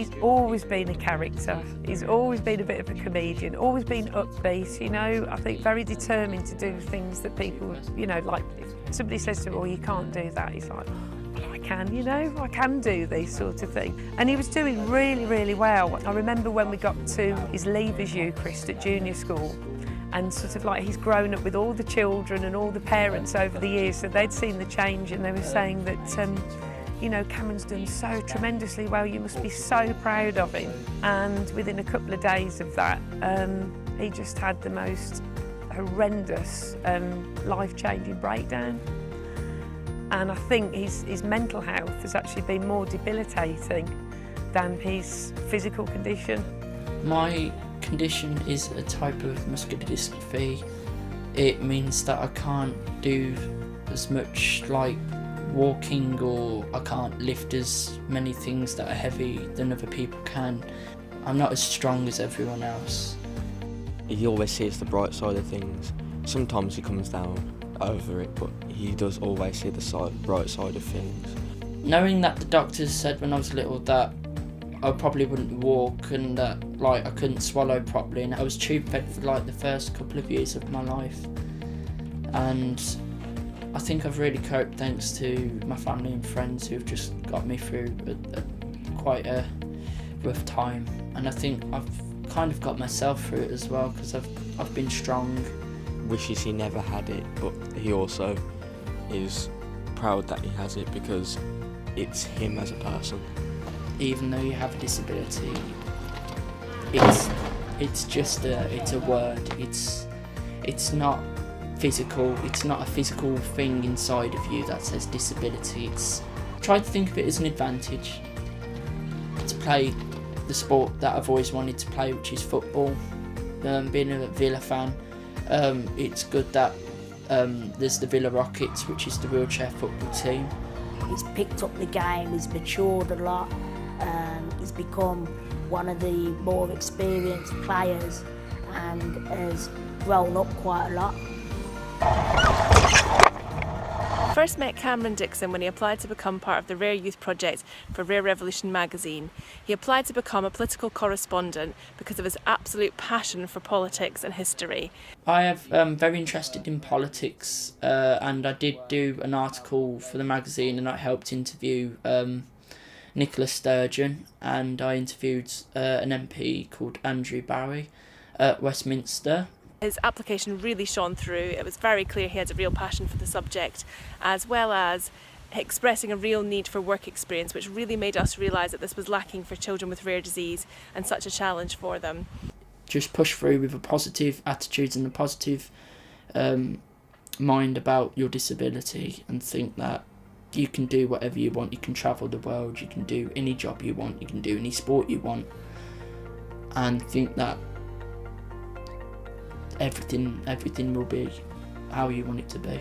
he's always been a character. He's always been a bit of a comedian, always been upbeat, you know. I think very determined to do things that people, you know, like if somebody says to him, oh, you can't do that, he's like, well, I can, you know, I can do this sort of thing. And he was doing really, really well. I remember when we got to his Leavers Eucharist at junior school, and sort of like he's grown up with all the children and all the parents over the years, so they'd seen the change and they were saying that, you know, Cameron's done so tremendously well, you must be so proud of him. And within a couple of days of that, he just had the most horrendous, life-changing breakdown. And I think his mental health has actually been more debilitating than his physical condition. My condition is a type of muscular dystrophy. It means that I can't do as much like walking, or I can't lift as many things that are heavy than other people can. I'm not as strong as everyone else. He always sees the bright side of things. Sometimes he comes down over it, but he does always see the bright side of things. Knowing that the doctors said when I was little that I probably wouldn't walk and that like I couldn't swallow properly, and I was tube fed for like the first couple of years of my life, and I think I've really coped thanks to my family and friends who've just got me through quite a rough time, and I think I've kind of got myself through it as well because I've been strong. Wishes he never had it, but he also is proud that he has it because it's him as a person. Even though you have a disability, it's just a word. It's not physical. It's not a physical thing inside of you that says disability. Try to think of it as an advantage to play the sport that I've always wanted to play, which is football. Being a Villa fan, it's good that there's the Villa Rockets, which is the wheelchair football team. He's picked up the game, he's matured a lot, he's become one of the more experienced players and has grown up quite a lot. First met Cameron Dixon when he applied to become part of the Rare Youth Project for Rare Revolution magazine. He applied to become a political correspondent because of his absolute passion for politics and history. I am very interested in politics, and I did do an article for the magazine, and I helped interview Nicola Sturgeon, and I interviewed an MP called Andrew Barry at Westminster. His application really shone through. It was very clear he had a real passion for the subject, as well as expressing a real need for work experience, which really made us realise that this was lacking for children with rare disease and such a challenge for them. Just push through with a positive attitude and a positive mind about your disability, and think that you can do whatever you want. You can travel the world, you can do any job you want, you can do any sport you want, and think that everything will be how you want it to be.